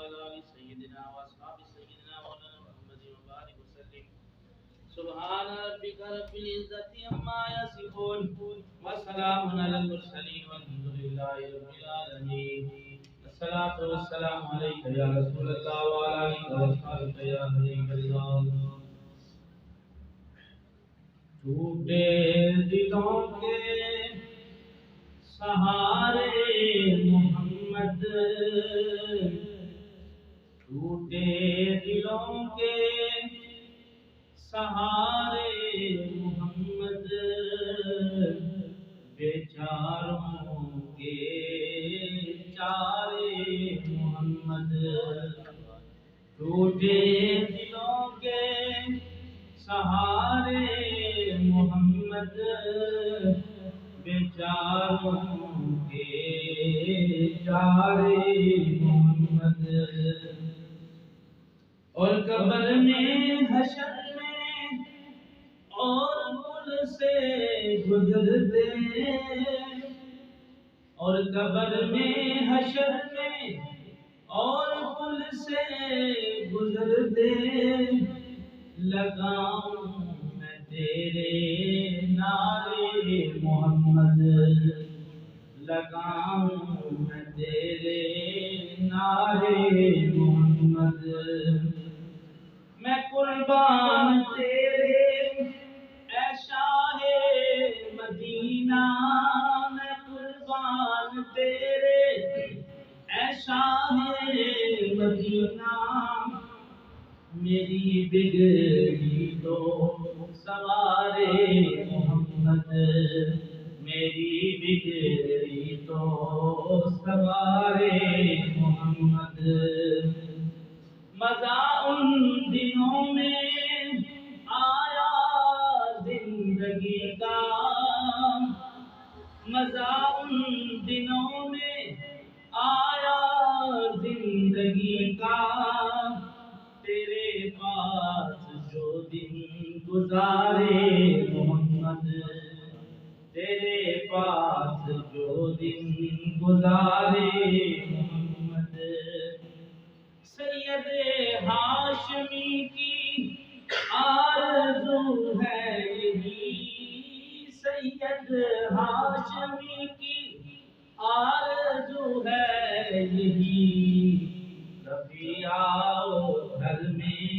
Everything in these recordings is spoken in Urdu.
وعلى آل سيدنا وأصحاب سيدنا مولانا محمد وبارك وسلم. سبحان ربك رب العزة عما يصفون وسلام على المرسلين والحمد لله رب العالمين. الصلاة والسلام عليك يا رسول الله وعلى آلك وأصحابك يا حبيب الله. ٹوٹے دلوں کے سہارے محمد، ٹوٹے دلوں کے سہارے محمد، بیچاروں کے چارے محمد، ٹوٹے دلوں کے سہارے محمد، بیچاروں کے چارے محمد. اور قبر میں حشر میں اور پل سے گزرتے، اور قبر میں حشر میں اور پل سے گزرتے، لگاؤں میں تیرے نعرے محمد، لگاؤں میں تیرے نعرے محمد. میں قربان تیرے اے شاہ مدینہ، میں قربان تیرے اے شاہ مدینہ، میری بگڑی تو سوارے محمد، میری بگڑی تو سوارے محمد. مزہ ان دنوں میں آیا زندگی کا، مزہ ان دنوں میں آیا زندگی کا، تیرے پاس جو دن گزارے محمد، تیرے پاس جو دن گزارے محمد. سید ہاشمی کی آرزو ہے یہی، سید ہاشمی کی آرزو ہے یہی، کبھی آؤ گھر میں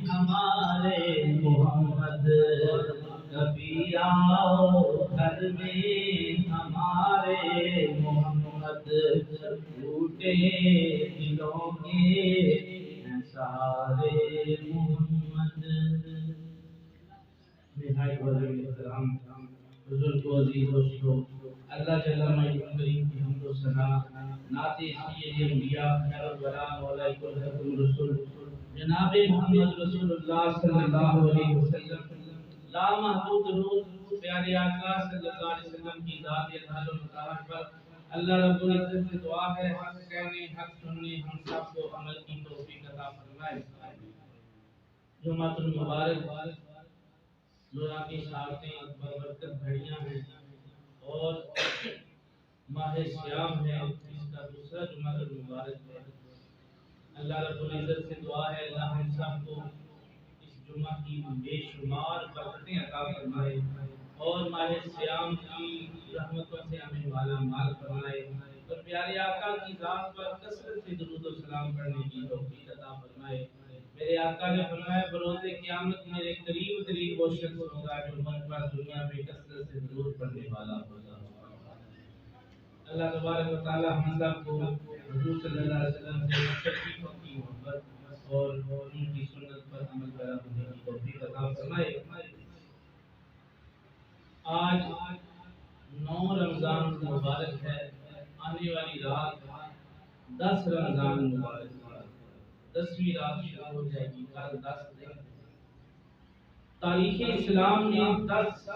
ہمارے محمد، کبھی آؤ گھر میں ہمارے محمد، ٹوٹے دلوں کے سارے محمد. نہایت عزیز احترام بزرگ و عزیز دوستو، اللہ جل مجدہ کریم کی حمد و ثنا، نعت سید انبیاء خیر الورا مولا کل حکم رسول جناب محمد رسول اللہ صلی اللہ علیہ وسلم، لامحدود درود پیارے آقا صلی اللہ علیہ وسلم کی ذات اطہار و مطہر پر اللہ رب العزت سے دعا ہے حق کہنے حق سننے ہم سب کو عمل کی توفیق عطا فرمائے. جمعۃ المبارک روزہ کی ساعتیں برکت گھڑیاں ہیں اور ماہ سیام ہے، اس کا دوسرا جمعۃ المبارک ہے. اللہ رب العزت سے دعا ہے اللہ ہم سب کو اس جمعہ کی بے شمار برکتیں عطا فرمائے اور ماہ سیام کی رحمتوں سے ہمیں مالا مال فرمائے اور پیارے آقا کی ذات پر کثرت سے درود و سلام پڑھنے کی توفیق عطا فرمائے. میرے آقا نے فرمایا بروز قیامت میرے قریب ترین وہ شخص ہوگا جو من پر دنیا میں کثرت سے درود پڑھنے والا ہوگا. اللہ تبارک و تعالی ہم سب کو حضور صلی اللہ علیہ وسلم سے شریفوں کی محبت اور ان کی سنت پر عمل پیرا ہونے کی توفیق عطا فرمائے. آج 9 رمضان مبارک ہے، آنے والی رات 10 رمضان مبارک ہے، 10ویں رات شروع ہو جائے گی، کل 10 دن. تاریخ اسلام میں 10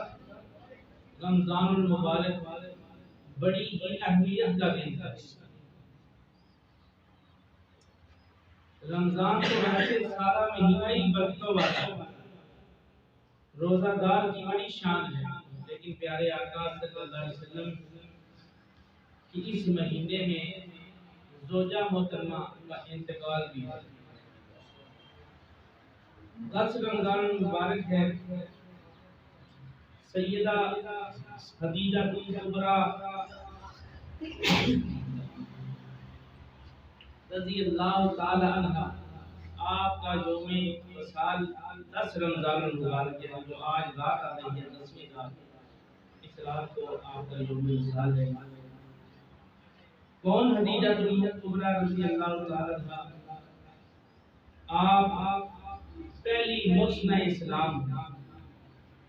رمضان المبارک بڑی ہی اہمیت کا دن ہے. رمضان تو ویسے سارا مہینہ ہی برکتوں والا ہے، روزہ دار کی بڑی شان ہے، لیکن پیارے آقا صلی اللہ علیہ وسلم کی اس مہینے میں زوجہ محترمہ کا انتقال بھی ہے۔ 10 رمضان مبارک ہے، سیدہ خدیجہ کبریٰ رضی اللہ تعالی عنہ آپ کا یوم وصال 10 رمضان مبارک ہے، جو آج رات آ رہی ہے 10ویں رات، اس رات کو آپ کا یوم وصال ہے۔ کون خدیجہ کبریٰ رضی اللہ تعالی عنہ؟ آپ پہلی محسنہ اسلام ہیں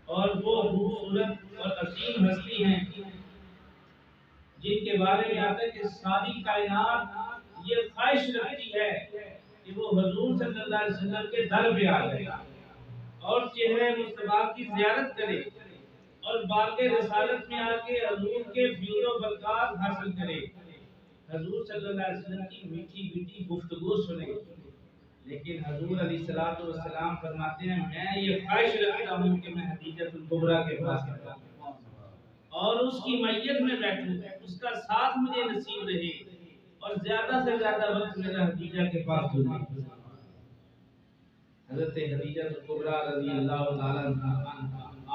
اور وہ خوبصورت اور عظیم ہستی ہیں جن کے بارے میں آتا ہے کہ ساری کائنات یہ خواہش رکھتی ہے کہ وہ حضور صلی اللہ علیہ وسلم کے در پہ آ جائے اور چہرہ مصطفیٰ کی زیارت کرے اور باغ رسالت میں آ کے حضور کے فیض و برکات حاصل کرے، حضور صلی اللہ علیہ وسلم کی میٹھی میٹھی گفتگو سنے۔ لیکن حضور علیہ الصلوۃ والسلام فرماتے ہیں میں یہ خواہش رکھتا ہوں کہ میں خدیجہ کبریٰ کے پاس جاؤں اور اس کی میت میں بیٹھوں، اس کا ساتھ مجھے نصیب رہے اور زیادہ سے زیادہ وقت میرا خدیجہ کے پاس گزرے۔ حضرت خدیجہ کبریٰ رضی اللہ تعالی عنہ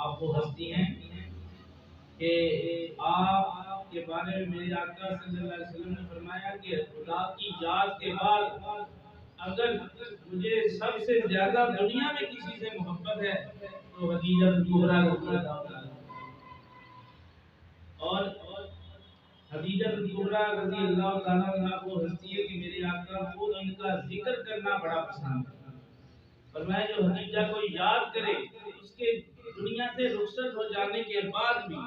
آپ وہ ہستی ہیں کہ آپ کے بارے میں میرے آقا صلی اللہ علیہ وسلم نے فرمایا کہ خدا کی یاد کے بعد اگر مجھے سب سے زیادہ دنیا میں کسی سے محبت ہے تو خدیجہ کبریٰ رضی اللہ تعالی اور خدیجہ کبریٰ رضی اللہ تعالی عنہ وہ ہستی ہے کہ میرے آقا کو ان کا ذکر کرنا بڑا پسند ہے۔ فرمایا جو خدیجہ کو یاد کرے اس کے دنیا سے رخصت ہو جانے کے بعد بھی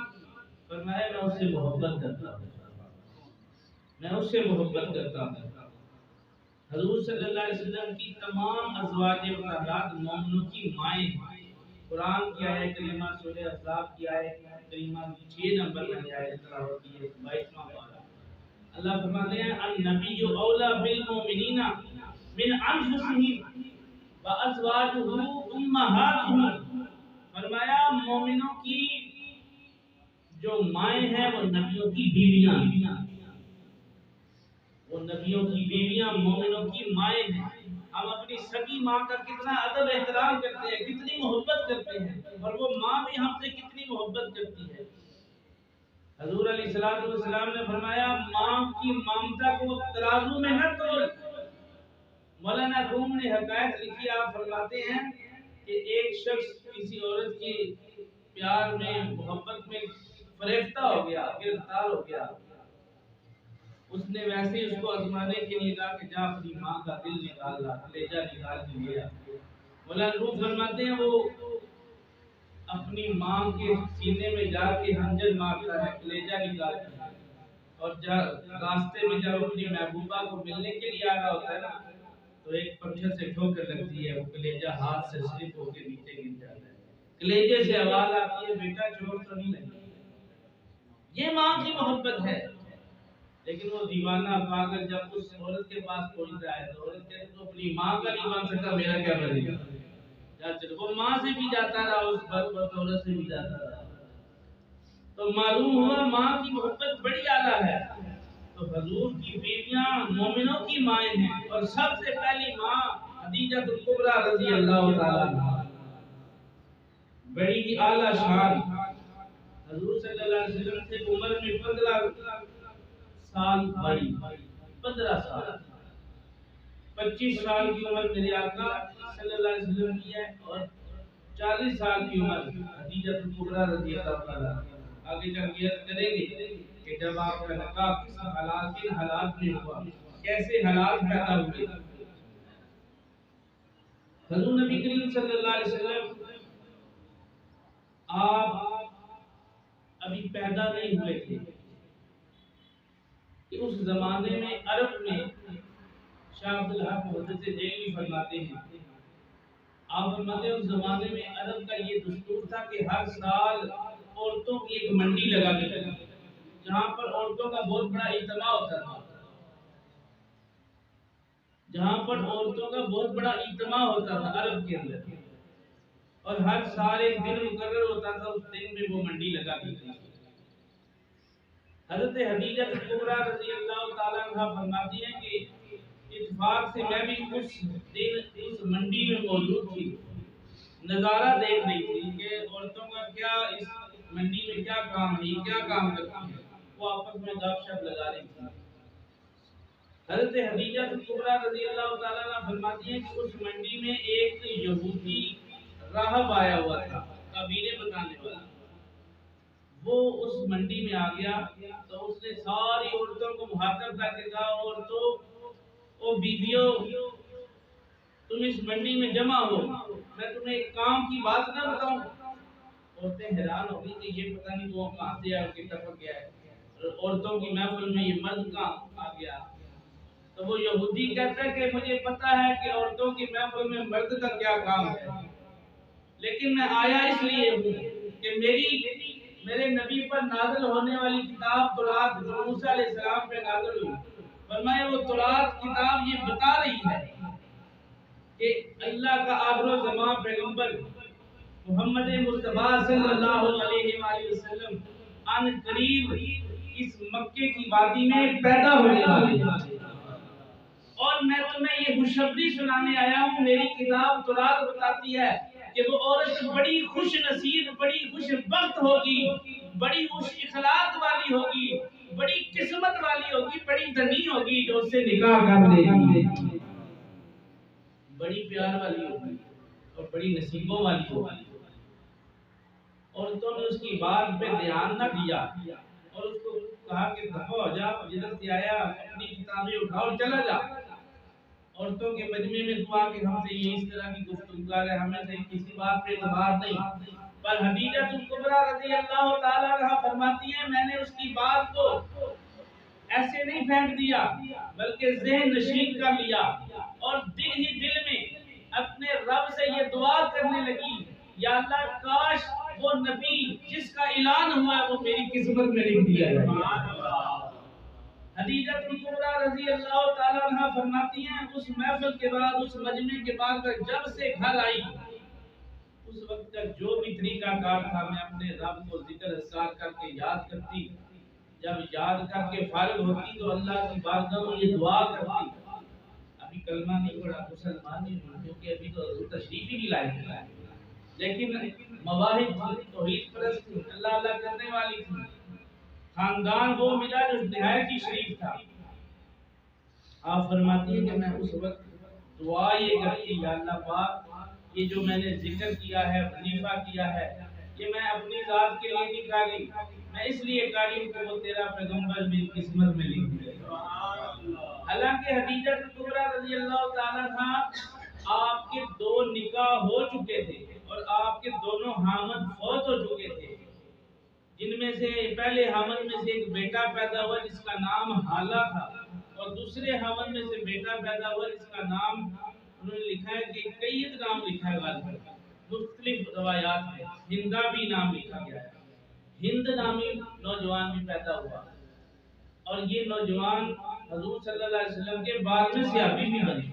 فرمایا میں اس سے محبت کرتا ہوں، میں اس سے محبت کرتا ہوں۔ حضور صلی اللہ علیہ وسلم کی تمام ازواج مطہرات مومنوں کی مائیں ہیں۔ قرآن کی آیت کریمہ سورہ احزاب کی آیت کریمہ 6 نمبر میں آیت تلاوت کی ہے 22واں پارہ۔ اللہ فرماتے ہیں النبی اولا بالمؤمنین من انفسہم وازواجہ امہاتہم، فرمایا مومنوں کی جو مائیں ہیں وہ نبیوں کی بیویاں، وہ نبیوں کی بیویاں مومنوں کی مائیں ہیں۔ ہم اپنی سگی ماں کا کتنا ادب احترام کرتے ہیں، کتنی محبت کرتے ہیں، اور وہ ماں بھی ہم سے کتنی محبت کرتی ہے۔ حضور علیہ الصلوۃ والسلام نے فرمایا ماں کی ممتا کو ترازو میں نہ تول۔ مولانا روم نے حکایت لکھی، آپ فرماتے ہیں کہ ایک شخص کسی عورت کی پیار میں محبت میں فریفتہ ہو گیا، گرفتار ہو گیا، اس نے ویسے ہی اس کو آزمانے کے لیے کہا کہ جا اپنی ماں کا دل نکال لا، کلیجہ نکال کے لیا۔ مولانا روم فرماتے ہیں وہ اپنی ماں کے سینے میں جا کے خنجر مارتا ہے، کلیجہ نکالتا ہے، اور راستے میں جب اپنی محبوبہ کو ملنے کے لیے آ رہا ہوتا ہے نا تو ایک پتھر سے ٹھوکر لگتی ہے، وہ کلیجہ ہاتھ سے سلپ ہو کے نیچے گر جاتا ہے، کلیجے سے آواز آتی ہے بیٹا چوٹ تو نہیں لگی۔ یہ ماں کی محبت ہے۔ لیکن وہ دیوانہ پاگل جب اس عورت کے پاس پہنچتا ہے تو عورت کہتی تو اپنی ماں کا نہیں بن سکتا، میرا کیا بنے گا؟ وہ ماں سے بھی جاتا رہا، اس بدبخت عورت سے بھی جاتا رہا، تو معلوم ہوا ماں کی محبت بڑی اعلیٰ ہے۔ تو حضور کی بیویاں مومنوں کی مائیں ہیں، اور سب سے پہلی ماں خدیجہ کبریٰ رضی اللہ تعالیٰ عنہ، بڑی ہی اعلیٰ شان۔ حضور صلی اللہ علیہ وسلم سے عمر میں 15 سال بڑی، 15 سال، 25 سال کی عمر میرے آقا صلی اللہ علیہ وسلم کی ہے، اور 40 سال کی عمر خدیجہ کبریٰ رضی اللہ تعالیٰ۔ آگے جب عرض کریں گے کہ جب آپ کا نکاح کس حالات کن حالات میں ہوا، کیسے حالات پیدا ہوئے۔ حضور نبی کریم صلی اللہ علیہ وسلم آپ ابھی پیدا نہیں ہوئے تھے کہ اس زمانے میں عرب میں شاہ عبدالحق حضرت دہلوی فرماتے ہیں، آپ فرماتے ہیں اس زمانے میں عرب کا یہ دستور تھا کہ ہر سال عورتوں کی ایک منڈی لگا کے جہاں پر عورتوں کا بہت بڑا اجتماع ہوتا تھا، جہاں پر عورتوں کا بہت بڑا اجتماع ہوتا تھا عرب کے اندر، اور ہر سال ایک دن مقرر ہوتا تھا، اس دن میں وہ منڈی لگا کے حضرت خدیجہ کبریٰ رضی اللہ تعالیٰ عنہ فرماتی ہیں کہ اتفاق سے میں بھی اس دن اس منڈی میں موجود تھی، نظارہ دیکھ رہی تھی کہ عورتوں کا کیا اس منڈی میں کیا کام ہے، کیا کام کرتی ہیں، وہ آپس میں گپ شپ لگا رہی تھی۔ حضرت خدیجہ کبریٰ رضی اللہ تعالیٰ عنہ فرماتی ہیں کہ اس منڈی میں ایک یہودی راہب آیا ہوا تھا، قبیلے بتانے والا۔ وہ اس منڈی میں آ گیا تو اس نے ساری عورتوں کو مخاطب کر کے کہا، عورتوں او بیویوں، تم اس منڈی میں جمع ہو، میں تمہیں ایک کام کی بات نہ بتاؤں۔ عورتیں حیران ہو گئی کہ یہ پتہ نہیں وہ کہاں سے آ کے ٹپک گیا ہے، عورتوں کی محفل میں یہ مرد کہاں آ گیا۔ تو وہ یہودی کہتا ہے کہ مجھے پتا ہے کہ عورتوں کی محفل میں مرد کا کیا کام ہے، لیکن میں آیا اس لیے ہوں کہ میرے نبی پر نازل ہونے والی کتاب تورات موسیٰ علیہ السلام پہ نازل ہوئی۔ فرمایا وہ تورات کتاب یہ بتا رہی ہے کہ اللہ کا آخر الزمان پیغمبر محمد مصطفیٰ صلی اللہ علیہ وآلہ وسلم ان قریب اس مکے کی وادی میں پیدا ہونے والے ہیں، اور میں تمہیں یہ خوشخبری سنانے آیا ہوں۔ میری کتاب تورات بتاتی ہے کہ وہ عورت بڑی خوش نصیب، بڑی خوش بخت ہوگی، بڑی خوش اخلاق والی ہوگی، بڑی قسمت والی ہوگی، بڑی دھنی ہوگی جو اس سے نکاح کر لے گی، بڑی پیار والی ہوگی اور بڑی نصیبوں والی ہوگی۔ عورتوں نے اس کی بات پہ دھیان نہ دیا اور اس کو کہا کہ دفع ہو جا، جدھر سے آیا اپنی کتابیں اٹھاؤ چلا جا۔ عورتوں کے مجمع میں تو آ کے ہم سے یہ اس طرح کی گفتگو کر ہے، ہمیں سے کسی بات پہ اعتبار نہیں۔ پر خدیجہ کبریٰ رضی اللہ تعالیٰ عنہ فرماتی ہیں میں نے اس کی بات کو ایسے نہیں پھینک دیا بلکہ ذہن نشین کر لیا، اور دل ہی دل میں اپنے رب سے یہ دعا کرنے لگی، یا اللہ کاش وہ نبی جس کا اعلان ہوا ہے وہ میری قسمت میں لکھ دیا جائے۔ خدیجہ کبریٰ رضی اللہ تعالیٰ عنہ فرماتی ہیں اس محفل کے بعد، اس مجمع کے بعد جب سے گھر آئی اس وقت تک جو بھی طریقہ کار تھا میں اپنے رب کو ذکر اذکار کر کے یاد کرتی، جب یاد کر کے فارغ ہوتی تو اللہ کی بارگاہ میں یہ دعا کرتی۔ ابھی کلمہ نہیں پڑھا، مسلمان نہیں ہوں کیونکہ ابھی تو تشریف ہی نہیں لائے تھے، لیکن مواہب تھی، توحید پرست تھی، اللہ اللہ کرنے والی تھی، خاندان وہ ملا جو نہایت ہی شریف تھا۔ آپ فرماتی ہیں کہ میں اس وقت دعا یہ کرتی، یا اللہ پاک یہ جو میں نے ذکر کیا ہے، وظیفہ کیا ہے، یہ میں اپنی ذات کے لیے نہیں کاری، میں اس لیے کاری ہوں کہ وہ تیرا پیغمبر میری قسمت میں لکھ دے۔ حالانکہ خدیجہ کبریٰ رضی اللہ تعالیٰ عنہ آپ کے 2 نکاح ہو چکے تھے اور آپ کے دونوں حامد فوت ہو چکے تھے، جن میں سے پہلے حامد میں سے ایک بیٹا پیدا ہوا جس کا نام حالہ تھا، اور دوسرے حامد میں سے بیٹا پیدا ہوا جس کا نام انہوں نے لکھا ہے کہ کئی نام لکھا ہے، مختلف روایات میں ہندا بھی نام لکھا گیا ہے۔ ہند نامی نوجوان بھی پیدا ہوا، اور یہ نوجوان حضور صلی اللہ علیہ وسلم کے 12ویں صحابی بھی بنے۔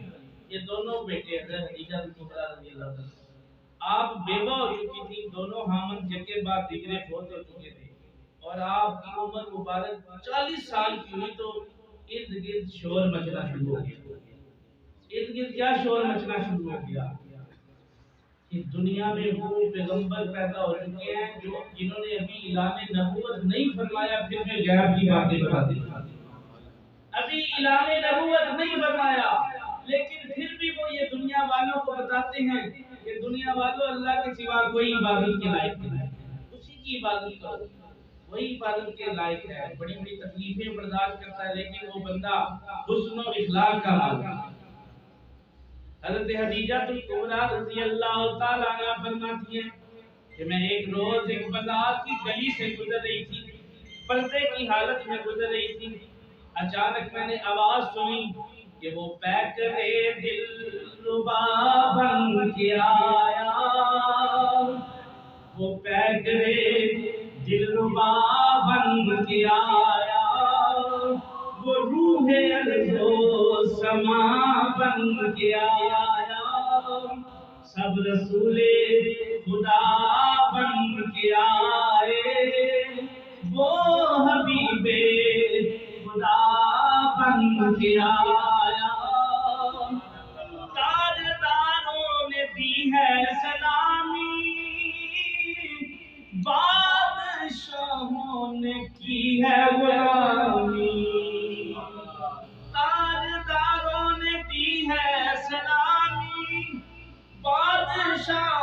یہ دونوں بیٹے حضرت خدیجہ کبریٰ رضی اللہ عنہ، آپ بیوہ ہو چکی تھی، دونوں حامد جگہ بعد دیگرے فوت ہو چکے تھے، اور آپ کی عمر مبارک 40 سال کی ہوئی تو ارد گرد شور مچنا شروع ہو گیا۔ ارد گرد کیا شور مچنا شروع ہو گیا کہ دنیا میں وہ پیغمبر پیدا ہو چکے ہیں جنہوں نے ابھی اعلان نبوت نہیں فرمایا، پھر میں غیب کی باتیں بتاتے ہیں۔ ابھی اعلان نبوت نہیں فرمایا لیکن پھر بھی وہ یہ دنیا والوں کو بتاتے ہیں کہ دنیا والوں اللہ کے سوا کوئی عبادت کے لائق نہیں ہے، اسی کی عبادت کرو، وہی عبادت کے لائق ہے۔ بڑی بڑی تکلیفیں برداشت کرتا ہے لیکن وہ بندہ حسن و اخلاق کا مالک ہے۔ حضرت خدیجہ کبریٰ رضی اللہ تعالیٰ عنہ فرماتی ہیں کہ میں ایک روز ایک بازار کی گلی سے گزر رہی تھی، پردے کی حالت میں گزر رہی تھی، اچانک میں نے آواز سنی کہ وہ پیکرے دلربا بن کے آیا، وہ پیکرے دلربا بن کے آیا، وہ روح ارض و سما بن کے آیا، سب رسول خدا بن کے آئے، وہ حبیب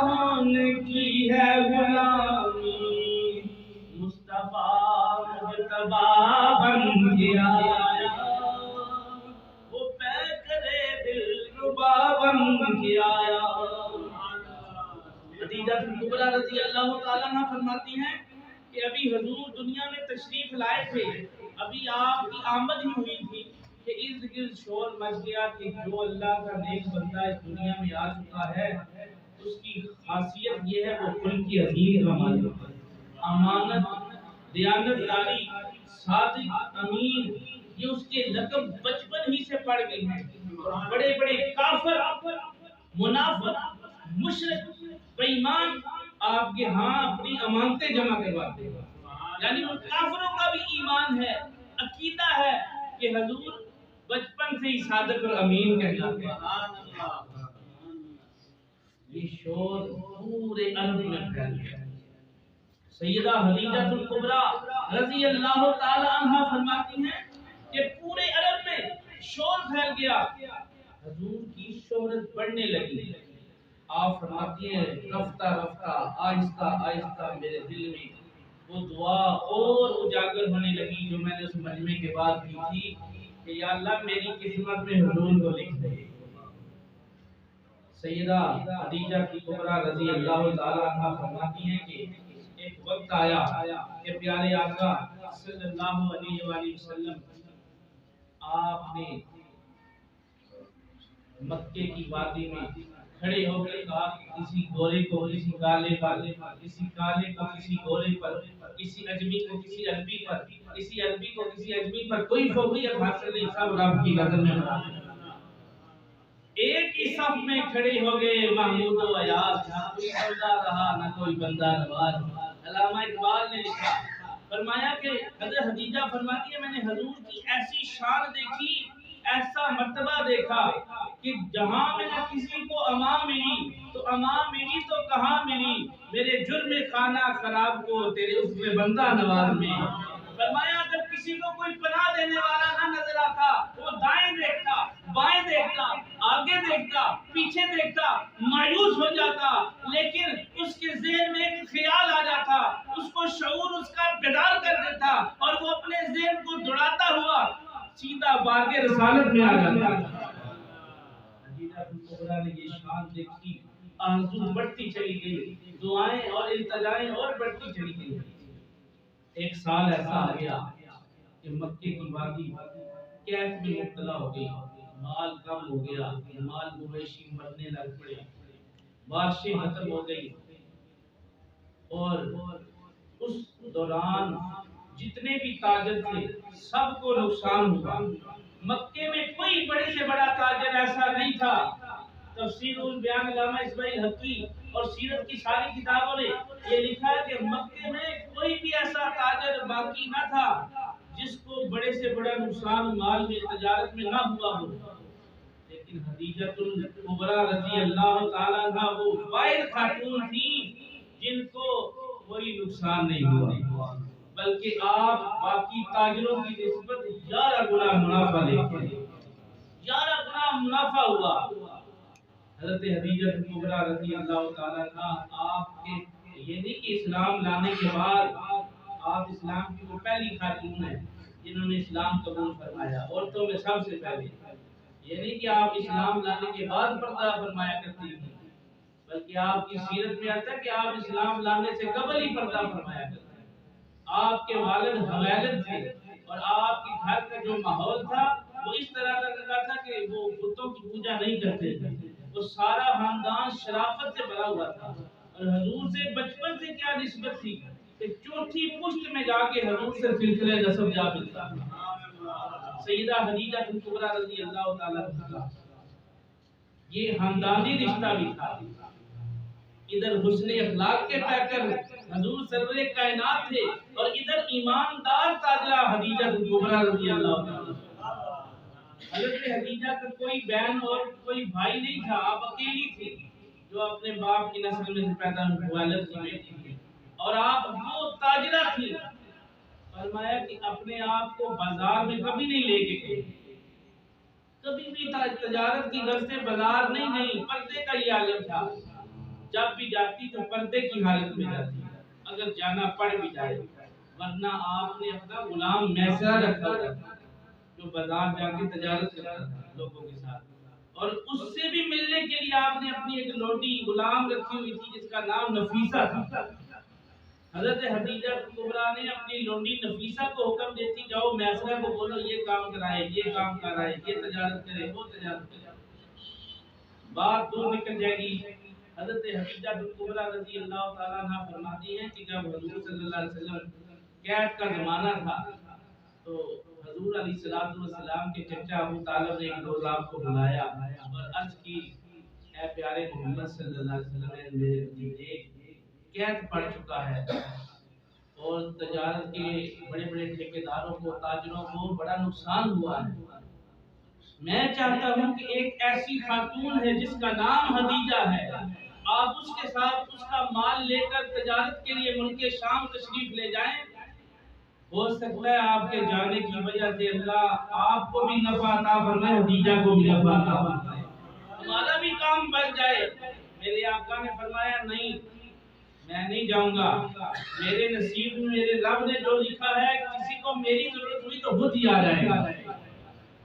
جہان کی ہے غلامی، مصطفیٰ مجتبی بن کے آیا، وہ پیکرے دلربا بن کے آیا۔ خدیجہ کبریٰ رضی اللہ تعالیٰ عنہ فرماتی ہیں کہ ابھی حضور دنیا میں تشریف لائے تھے، ابھی آپ کی آمد ہی ہوئی تھی کہ ارد گرد شور مچ گیا کہ جو اللہ کا نیک بندہ اس دنیا میں آ چکا ہے اس کی خاصیت یہ ہے وہ کل کی عظیم امانت، امانت، دیانت داری، صادق، امین، یہ اس کے لقب بچپن ہی سے پڑ گئے ہیں۔ بڑے بڑے کافر، منافق، مشرک، بے ایمان آپ کے ہاں اپنی امانتیں جمع کرواتے ہیں، یعنی ان کافروں کا بھی ایمان ہے، عقیدہ ہے کہ حضور بچپن سے ہی صادق اور امین کہلاتے ہیں۔ یہ شور پورے عرب میں پھیل گیا۔ سیدہ خدیجہ کبریٰ رضی اللہ تعالی عنہ فرماتی ہیں کہ پورے عرب میں شور پھیل گیا، حضور کی شہرت بڑھنے لگی۔ آپ فرماتی ہیں رفتہ رفتہ آہستہ آہستہ میرے دل میں وہ دعا اور اجاگر ہونے لگی جو میں نے اس مجمع کے بعد کی تھی کہ یا اللہ میری قسمت میں حضور کو لکھ دے۔ سیدہ خدیجہ کبریٰ رضی اللہ تعالی عنہ فرماتی ہیں کہ ایک وقت آیا کہ پیارے آقا صلی اللہ علیہ وآلہ وسلم آپ نے مکے کی وادی میں کھڑے ہو کر کہا کہ کسی گورے کو کسی کالے پر، کسی کالے کو کسی گورے پر، کسی اجمی کو کسی عربی پر، کسی عربی کو کسی اجمی پر کوئی فوقیت حاصل نہیں، سب رب کی نظر میں برابر۔ ایک ہی صف میں کھڑے ہو گئے محمود و ایاز، نہ کوئی بندہ رہا نہ کوئی بندہ نواز۔ علامہ اقبال نے لکھا، فرمایا کہ حضرت خدیجہ فرماتی ہے میں نے حضور کی ایسی شان دیکھی، ایسا مرتبہ دیکھا کہ جہاں میں نے کسی کو امان ملی تو امان ملی تو کہاں ملی میرے جرم خانہ خراب کو تیرے اس میں بندہ نواز میں۔ فرمایا اگر کسی کو کوئی پناہ دینے والا نہ نظر آتا وہ دائیں دیکھتا، بائیں دیکھتا، آگے دیکھتا، پیچھے دیکھتا، مایوس ہو جاتا، لیکن اس کے ذہن میں ایک خیال آ جاتا، اس کو شعور اس کا بیدار کر دیتا اور وہ اپنے ذہن کو دوڑاتا ہوا سیدھا بارگہ رسالت میں آ جاتا۔ خدیجہ کبریٰ نے یہ شان دیکھی، آرزو بڑھتی چلی گئی، دعائیں اور التجائیں اور بڑھتی چلی گئی۔ ایک سال ایسا آ گیا کہ مکے کی وادی قحط میں مبتلا ہو گئی، مال کم ہو گیا، مال مویشی مرنے لگ پڑے، بارشیں ختم ہو گئی، اور اس دوران جتنے بھی تاجر تھے سب کو نقصان ہوا۔ مکے میں کوئی بڑے سے بڑا تاجر ایسا نہیں تھا۔ تفسیر البیان علامہ اسماعیل حقی اور سیرت کی ساری کتابوں نے یہ لکھا ہے کہ مکے میں کوئی بھی ایسا تاجر باقی نہ تھا جس کو بڑے سے بڑا نقصان مال میں تجارت میں نہ ہوا ہو، لیکن خدیجہ کبریٰ رضی اللہ تعالیٰ عنہ وہ واحد خاتون تھی جن کو کوئی نقصان نہیں ہوا، بلکہ آپ باقی تاجروں کی نسبت 11 گنا منافع لے کے 11 گنا منافع ہوا۔ حضرت خدیجہ کبریٰ رضی اللہ تعالیٰ عنہ آپ کے یہ نہیں کہ اسلام لانے کے بعد آپ اسلام کی وہ پہلی خاتون ہیں جنہوں نے اسلام قبول فرمایا، عورتوں میں سب سے پہلے۔ یہ نہیں کہ آپ اسلام لانے کے بعد پردہ فرمایا کرتی تھی، بلکہ آپ کی سیرت میں آتا ہے کہ آپ اسلام لانے سے قبل ہی پردہ فرمایا کرتے ہیں۔ آپ کے والد حویلد تھے اور آپ کے گھر کا جو ماحول تھا وہ اس طرح کا تھا کہ وہ بتوں کی پوجا نہیں کرتے تھے، وہ سارا خاندان شرافت سے بھرا ہوا تھا، اور حضور سے بچپن سے کیا نسبت تھی کہ چوتھی پشت میں جا کے حضور سے سلسلہ نسب جا ملتا۔ سیدہ خدیجہ کبریٰ رضی اللہ تعالیٰ عنہ یہ خاندانی رشتہ بھی تھا، ادھر حسن اخلاق کے پیکر حضور سرور کائنات تھے اور ادھر ایماندار تاجرہ خدیجہ کبریٰ رضی اللہ تعالیٰ۔ حضرت خدیجہ کا کوئی بہن اور کوئی بھائی نہیں تھا، آپ اکیلی تھی جو اپنے باپ کی نسل میں سے پیدا ہوئی والد کی بیٹی تھی، اور آپ وہ تاجرہ تھی۔ فرمایا کہ اپنے آپ کو بازار میں کبھی نہیں لے کے گئے، کبھی بھی تجارت کی غرض سے بازار نہیں گئی، پردے کا یہ عالم تھا۔ جب بھی جاتی تو پردے کی حالت میں جاتی، اگر جانا پڑ بھی جائے، ورنہ آپ نے اپنا غلام میسرہ رکھا ہوا تھا جو بازار جا کے تجارت کرتا تھا لوگوں کے ساتھ، اور اس سے بھی ملنے کے لیے آپ نے اپنی ایک لوٹی غلام رکھی ہوئی تھی جس کا نام نفیسہ تھا۔ حضرت حدیجہ کبریٰ نے اپنی لونڈی نفیسہ کو حکم دیتی جاؤ میسرہ کو بولو یہ کام کرائے، یہ کام کرائے، یہ تجارت کرے، وہ تجارت کرے، بات دور نکل جائے گی۔ حضرت حدیجہ کبریٰ رضی اللہ تعالیٰ عنہ فرماتی ہیں کہ جب حضور صلی اللہ علیہ وسلم قید کا زمانہ تھا تو حضور علیہ السلام کے چچا ابو طالب نے ایک روز آپ کو بلایا اور عرض کی اے پیارے محمد صلی اللہ علیہ وسلم، میرے بھتیجے قید پڑ چکا ہے اور تجارت کے بڑے بڑے ٹھیکیداروں کو، تاجروں کو بڑا نقصان ہوا ہے، میں چاہتا ہوں کہ ایک ایسی خاتون ہے جس کا نام حدیجہ ہے، آپ اس کے ساتھ اس کا مال لے کر تجارت کے لیے ملک شام تشریف لے جائیں، ہو سکتا ہے آپ کے جانے کی وجہ سے اللہ آپ کو بھی نفع عطا فرمائے، حدیجہ کو بھی نفع عطا فرمائے، ہمارا بھی کام بن جائے۔ میرے آقا نے فرمایا نہیں، میں نہیں جاؤں گا، میرے نصیب میں میرے رب نے جو لکھا ہے کسی کو میری ضرورت ہوئی تو خود ہی آ جائے گا۔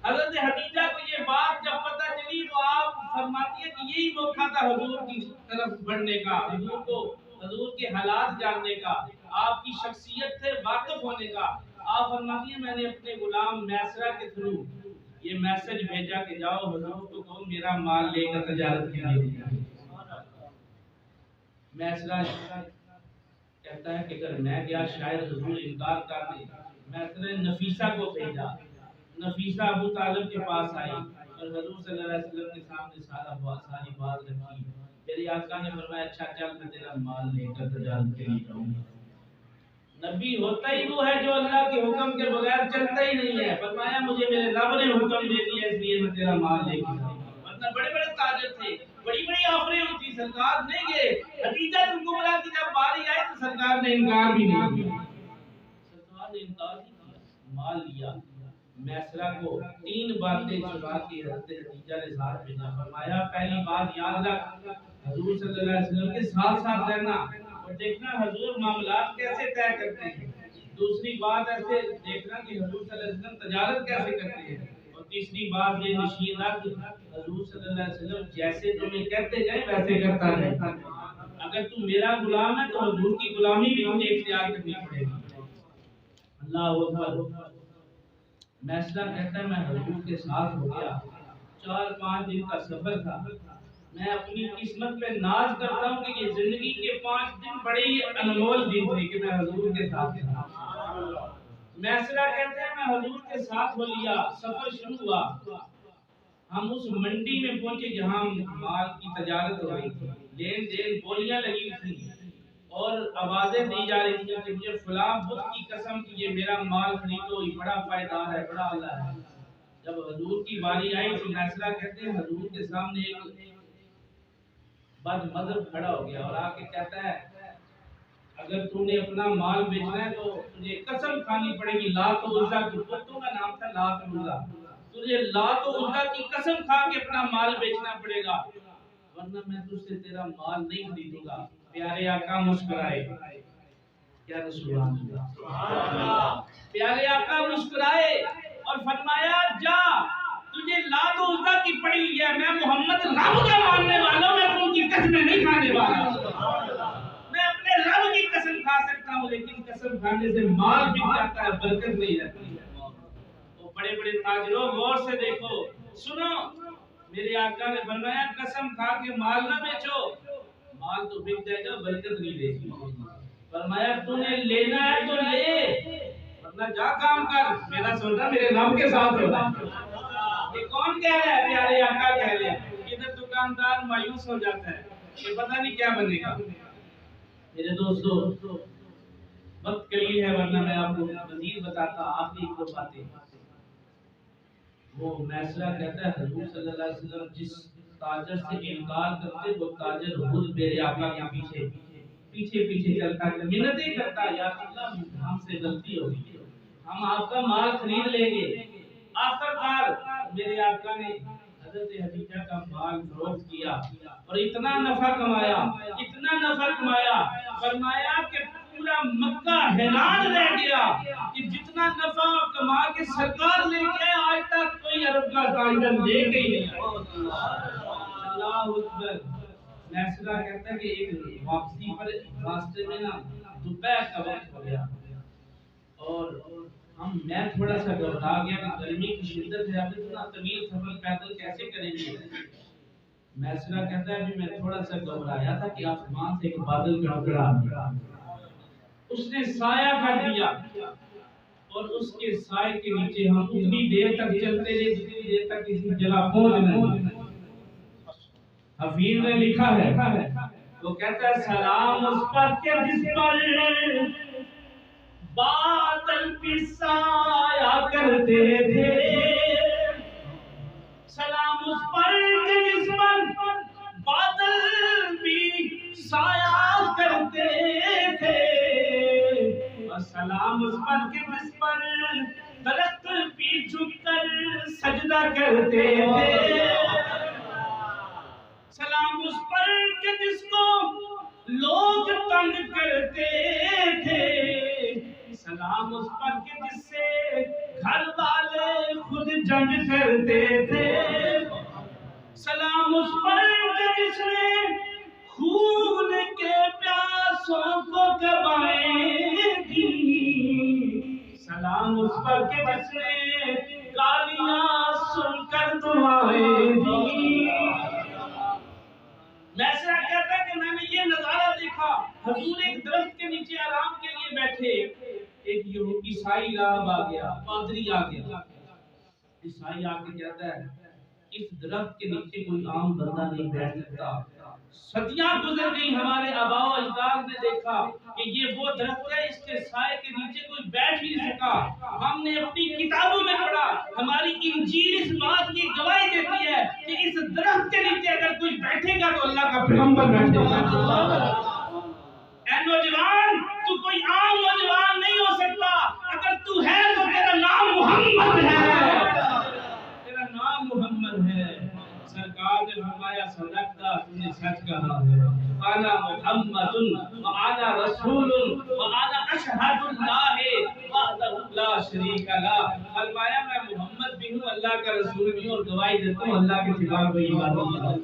حضرت حدیجہ کو یہ بات جب پتہ چلی تو آپ فرماتی ہے کہ یہی موقع تھا حضور کی طرف بڑھنے کا، حضور کو حضور کے حالات جاننے کا، آپ کی شخصیت سے واقف ہونے کا۔ آپ فرماتی ہیں میں نے اپنے غلام میسرہ کے تھرو یہ میسج بھیجا کہ جاؤ حضور کو کہو میرا مال لے کر تجارت کے لیے جائیں۔ میسرہ کہتا ہے کہ اگر میں گیا شاید حضور انکار کر دیں، میسرہ نے نفیسہ کو بھیجا، نفیسہ ابو طالب کے پاس آئی اور حضور صلی اللہ علیہ وسلم کے سامنے ساری بات رکھی۔ میرے آقا نے فرمایا اچھا چل میں تیرا مال لے کر تجارت کے لیے جاؤں گا۔ نبی ہوتا ہی وہ ہے جو اللہ کے حکم کے بغیر چلتا ہی نہیں ہے، فرمایا مجھے میرے رب نے حکم دے دیا اس لیے میں تیرا مال لے کے جاؤں گا، ورنہ بڑے بڑے تاجر تھے، بڑی بڑی آفریں ہوتی، سرکار نہیں گئے۔ حدیجہ کبریٰ کی جب باری آئی تو سرکار نے انکار بھی نہیں کیا، سرکار نے انکار نہیں کیا، مال لیا۔ میسرہ کو 3 باتیں سنا کے حضرت حدیجہ نے ساتھ بھیجا، فرمایا پہلی بات یاد رکھ حضور صلی اللہ علیہ وسلم کے ساتھ ساتھ رہنا اور دیکھنا حضور معاملات کیسے طے کرتے ہیں، دوسری بات ایسے دیکھنا کہ حضور صلی اللہ علیہ وسلم تجارت کیسے کرتے ہیں، اور تیسری بات یہ نشین رکھ حضور صلی اللہ علیہ وسلم جیسے تمہیں کہتے جائیں ویسے کرتا رہے، اگر تم میرا غلام ہے تو حضور کی غلامی بھی تمہیں اختیار کرنی پڑے گی۔ اللہ اکبر۔ میسرہ کہتا ہے میں حضور کے ساتھ ہو گیا، 4-5 دن کا سفر تھا، میں اپنی قسمت پہ ناز کرتا ہوں کہ یہ زندگی کے 5 دن بڑے ہی انمول دن تھے کہ میں حضور کے ساتھ تھا۔ میسرہ کہتے ہیں میں حضور کے ساتھ ہو لیا، سفر شروع ہوا، ہم اس منڈی میں پہنچے جہاں مال کی تجارت ہو رہی تھی، لین دین بولیاں لگی تھی اور آوازیں دی جا رہی تھی کہ مجھے فلاں بت کی قسم کی یہ میرا مال خریدو، یہ بڑا پائیدار ہے، بڑا اعلیٰ ہے۔ جب حضور کی باری آئی تو میسرہ کہتے ہیں حضور کے سامنے ایک بد مذہب کھڑا ہو گیا اور آ کے کہتا ہے اگر تم نے اپنا مال بیچنا ہے تو تجھے قسم کھانی پڑے گی، لات و عزا کی، بتوں کا نام تھا لات و عزا، تجھے لات و عزا کی قسم کھا کے اپنا مال بیچنا پڑے گا ورنہ میں تجھ سے تیرا مال نہیں خریدوں گا۔ پیارے آقا مسکرائے، کیا سبحان اللہ، پیارے آقا مسکرائے اور فرمایا جا تجھے لات و عزا کی پڑی ہوئی ہے، میں محمد رب کا ماننے والا ہوں، میں تم کی قسمیں نہیں کھانے والا، میں اپنے رب کی قسم کھا سکتا ہوں لیکن قسم کھانے سے مال بک جاتا ہے، برکت نہیں رہتی ہے۔ وہ بڑے بڑے تاجروں غور سے دیکھو سنو، میرے آقا نے فرمایا قسم کھا کے مال نہ بیچو، مال تو بک جائے گا برکت نہیں دے گی، فرمایا تو نے لینا ہے تو لے ورنہ جا کام کر، میرا سوچا میرے رب کے ساتھ ہوتا۔ یہ کون کہہ رہا ہے؟ پیارے آقا کہہ رہے ہیں۔ ادھر دکاندار مایوس ہو جاتا ہے کہ پتہ نہیں کیا بنے گا۔ میرے دوستو وقت قلیل ہے ورنہ میں آپ کو مزید بتاتا، آخری 2 باتیں۔ وہ میسرہ کہتا ہے حضور صلی اللہ علیہ وسلم جس تاجر سے انکار کرتے وہ تاجر خود میرے آقا کے پیچھے چلتا منتیں کرتا، یا اللہ ہم سے غلطی ہوگی، ہم آپ کا مال خرید لیں گے۔ آخر کار میرے آقا نے حضرت خدیجہ کا مال فروخت کیا اور اتنا نفع کمایا، فرمایا کہ پورا مکہ حیران رہ گیا کہ جتنا نفع کما کے سرکار لے گئے آج تک کوئی عرب کا تاجر لے کے ہی نہیں آیا۔ اللہ اکبر۔ میسرہ کہتا ہے کہ ایک واپسی پر راستے میں نا دوپہر کا وقت ہو گیا اور میں تھوڑا سا گھبرا گیا کہ گرمی کی شدت ہے، اب اتنا طویل سفر پیدل کیسے کریں گے۔ میسرہ کہتا ہے کہ میں تھوڑا سا گھبرایا تھا کہ آسمان سے ایک بادل کا ٹکڑا آیا، اس نے سایہ کر دیا اور اس کے سائے کے نیچے ہم اتنی دیر تک چلتے رہے جتنی دیر تک کسی جگہ پہنچ نہیں۔ حفیظ نے لکھا ہے، وہ کہتا ہے سلام اس پر کہ جس پر بادل بھی سایہ کرتے تھے، سلام اس پر کہ جس پر بادل بھی سایہ کرتے تھے، اور سلام اس پر کہ جس پر درخت بھی جھک کر سجدہ کرتے تھے، سلام اس پر کہ جس کو لوگ تنگ کرتے تھے، سلام اس پر کہ جس سے گھر والے خود جنگ کرتے تھے، سلام اس پر کہ جس نے خون کے پیاسوں کو گوائیں دی، سلام اس پر کہ جس نے گالیاں سن کر دعائیں دی۔ میسرہ کہتا ہے کہ میں نے یہ نظارہ دیکھا، حضور ایک درخت کے نیچے آرام کے لیے بیٹھے، ایک عیسائی راہب آ گیا، پادری آ گیا، عیسائی آ کے کہتا ہے اس درخت کے نیچے کوئی عام بندہ نہیں بیٹھ سکتا، صدیاں گزر گئی، ہمارے آباء و اجداد نے دیکھا کہ یہ وہ درخت ہے، اس کے سائے کے نیچے کوئی بیٹھ ہی نہیں سکا، ہم نے اپنی کتابوں میں پڑھا، ہماری انجیل اس بات کی گواہی دیتی ہے کہ اس درخت کے نیچے اگر کوئی بیٹھے گا تو اللہ کا پیغمبر بیٹھے گا۔ اے نوجوان، تو کوئی عام نوجوان نہیں ہو سکتا، اگر تو ہے تو تیرا نام محمد ہے، تیرا نام محمد ہے۔ سرکار نے فرمایا صدقتا، تو نے سچ کہا ہے، انا محمد وانا رسول وانا اشہد اللہ وحدہ لا شریک لہ، فرمایا میں محمد بھی ہوں، اللہ کا رسول بھی ہوں، اور گواہی دیتا ہوں اللہ کے سوا کوئی عبادت نہیں۔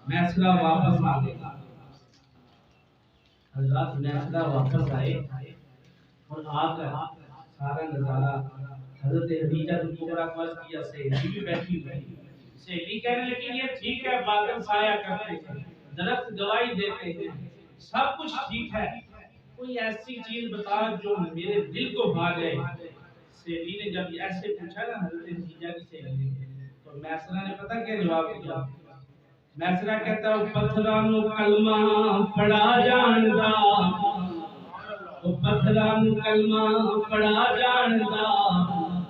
میسرہ واپس آ گیا، حضرات میسرہ واپس آئے اور آ کر سارا نظارہ حضرت خدیجہ کبریٰ کو عرض کیا، سہیلی بھی بیٹھی ہوئی، سہیلی کہنے لگی یہ ٹھیک ہے، بادل سایہ کرتے ہیں، درخت گواہی دیتے ہیں، سب کچھ ٹھیک ہے، کوئی ایسی چیز بتا جو میرے دل کو بھا جائے۔ سہیلی نے جب ایسے پوچھا نا حضرت خدیجہ کی سہیلی تو میسرہ نے پتہ کیا جواب دیا؟ میسرہ کہتا ہے پتھرانو کلمہ پڑھا جاندا، وہ پتھرانو کلمہ پڑھا جاندا،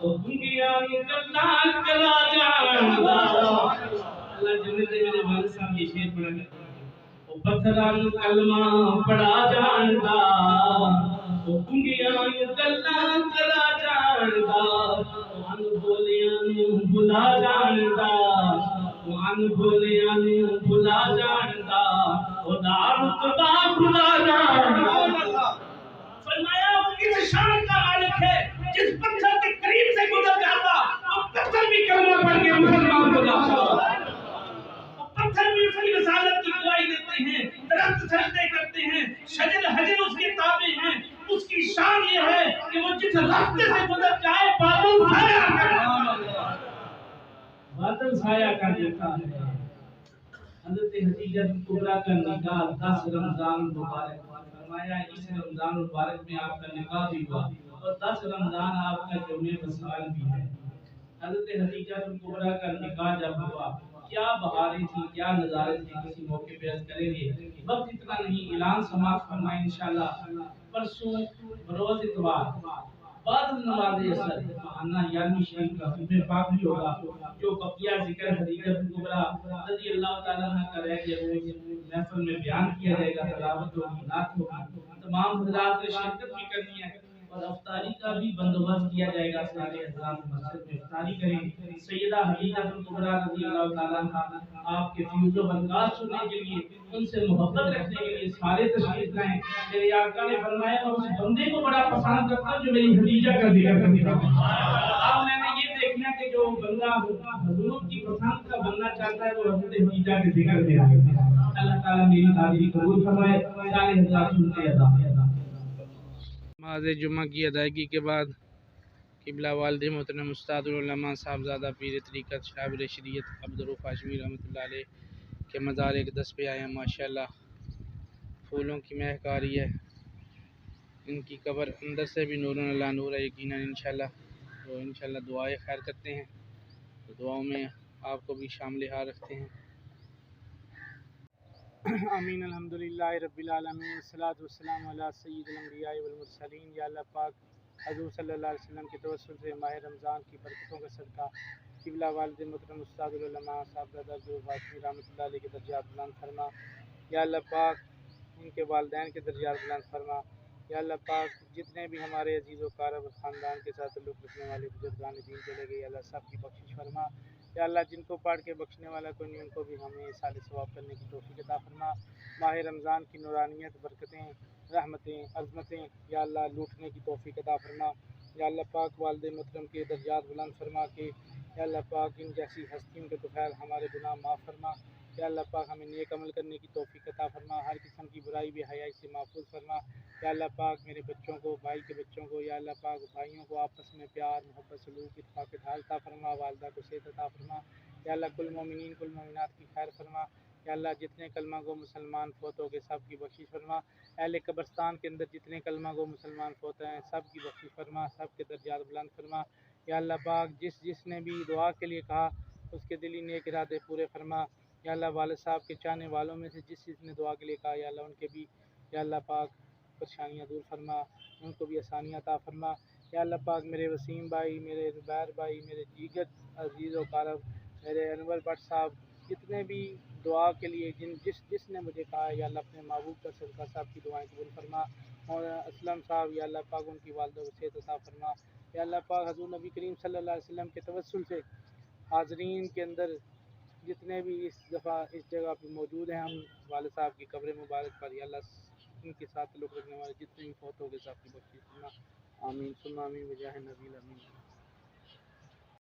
وہ بنگیاں گلاں کرا جاندا۔ اللہ جنت میرے والد صاحب یہ شعر پڑھا کرتے ہیں، وہ پتھرانو کلمہ پڑھا جاندا، وہ بنگیاں گلاں کرا جاندا، وہ ان بولیاں نوں بھلا جاندا، وان بولیاں نوں بھلا جاندا، خدا رتبہ خدا جاندا۔ فرمایا وہ کس شان کا مالک ہے جس پتھر کے قریب سے گزر جاتا وہ پتھر بھی کلمہ پڑھ کے مسلمان ہو جاتا، وہ پتھر بھی اس کی رسالت کی گواہی دیتے ہیں، درخت سجدے کرتے ہیں، شجر حجر اس کے تابع ہیں، اس کی شان یہ ہے کہ وہ جس راستے سے گزر جائے بادل سایہ بادل سایہ کر دیتا ہے۔ حضرت خدیجہ کبریٰ کا نکاح 10 رمضان مبارک، فرمایا اس رمضان مبارک میں آپ کا نکاح بھی ہوا اور 10 رمضان آپ کا یوم وصال بھی ہے۔ حضرت خدیجہ کبریٰ کا نکاح جب ہوا کیا بہاریں تھی، کیا نظارے تھے، کسی موقع پہ عرض کریں گے، وقت اتنا نہیں، اعلان سماعت فرمائیں انشاءاللہ پرسوں بروز اتوار بعد نماز عصر ماہانہ یارمی شریف کا خطبہ پاک بھی ہوگا، جو بقیہ ذکر خدیجہ کبریٰ رضی اللہ تعالیٰ عنہ کا رہ گیا وہ محفل میں بیان کیا جائے گا، تلاوت ہوگی، نعت ہوگی، تمام حضرات نے شرکت بھی کرنی ہے۔ اور افطاری کا بھی بندوبست کیا جائے گا. سارے حضرات مسجد میں افطاری کریں. سیدہ حدیجہ کبریٰ رضی اللہ تعالیٰ عنہ آپ کے فیوز و برکات سننے کے لیے، ان سے محبت رکھنے کے لیے سارے تشریف لائیں. میرے آقا نے فرمایا میں اس بندے کو بڑا پسند کرتا ہوں جو میری حدیجہ کا ذکر کرتا ہے. اب میں نے یہ دیکھنا کہ جو بندہ حضور کی پسند کا بننا چاہتا ہے وہ حضرت حدیجہ کے ذکر میں آئے. اللہ تعالیٰ میری حاضری قبول فرمائے. سارے حضرات سنتے ادا. نماز جمعہ کی ادائیگی کے بعد قبلہ والد محترم استاد العلماء صاحبزادہ پیر طریقت شابر شریعت عبدالرؤف ہاشمی رحمۃ اللہ علیہ کے مزار اقدس پہ آئے ہیں. ماشاءاللہ پھولوں کی مہک آ رہی ہے. ان کی قبر اندر سے بھی نور اللہ نور ہے یقیناً انشاءاللہ. تو انشاءاللہ دعائیں خیر کرتے ہیں. تو دعاؤں میں آپ کو بھی شامل حال رکھتے ہیں. آمین. الحمدللہ رب العالمین والصلاۃ والسلام علی سید الانبیاء والمرسلین. یا اللہ پاک حضور صلی اللہ علیہ وسلم کے توسل سے ماہ رمضان کی برکتوں کا صدقہ قبلہ والد محترم استاد العلماء صاحبزادہ عبدالرؤف ہاشمی رحمۃ اللہ علیہ کے درجات بلند فرما. یا اللہ پاک ان کے والدین کے درجات بلند فرما. یا اللہ پاک جتنے بھی ہمارے عزیز و کارب خاندان کے ساتھ تعلق رکھنے والے بزرگان دین چلے گئے، اللہ سب کی بخشش فرما. یا اللہ جن کو پڑھ کے بخشنے والا کوئی نہیں، ان کو بھی ہمیں سال ثواب کرنے کی توفیق عطا فرما. ماہ رمضان کی نورانیت، برکتیں، رحمتیں، عظمتیں یا اللہ لوٹنے کی توفیق عطا فرما. یا اللہ پاک والد محترم کے درجات بلند فرما کے یا اللہ پاک ان جیسی ہستیوں کے توفیل ہمارے گناہ معاف فرما. یا اللہ پاک ہمیں نیک عمل کرنے کی توفیق عطا فرما. ہر قسم کی برائی بے حیائی سے محفوظ فرما. یا اللہ پاک میرے بچوں کو، بھائی کے بچوں کو، یا اللہ پاک بھائیوں کو آپس میں پیار محبت سلوک اتفاق اتحاد عطا فرما. والدہ کو صحت عطا فرما. یا اللہ کل مومنین کل مومنات کی خیر فرما. یا اللہ جتنے کلمہ گو مسلمان فوت ہو گئے سب کی بخشش فرما. اہل قبرستان کے اندر جتنے کلمہ گو مسلمان فوت ہیں سب کی بخشش فرما، سب کے درجات بلند فرما. یا اللہ پاک جس نے بھی دعا کے لیے کہا اس کے دلی نیک ارادے پورے فرما. یا اللہ والد صاحب کے چاہنے والوں میں سے جس نے دعا کے لیے کہا یا اللہ ان کے بھی یا اللہ پاک پریشانیاں دور فرما، ان کو بھی آسانیاں عطا فرما. یا اللہ پاک میرے وسیم بھائی، میرے زبیر بھائی، میرے دیگر عزیز و کارب، میرے انور بٹ صاحب، جتنے بھی دعا کے لیے جس نے مجھے کہا یا اللہ اپنے محبوب کا صدقہ صاحب کی دعائیں قبول فرما. اور اسلم صاحب یا اللہ پاک ان کی والدہ کو صحت عطا فرما. یا اللہ پاک حضور نبی کریم صلی اللہ علیہ وسلم کے توسل سے حاضرین کے اندر جتنے بھی اس دفعہ اس جگہ پہ موجود ہیں، ہم والد صاحب کی قبر مبارک پر یا اللہ ان کے ساتھ تعلق رکھنے والے جتنے بھی فوت ہو گئے سب کی بخشش فرما. آمین ثم آمین بجاہ نبی الامین.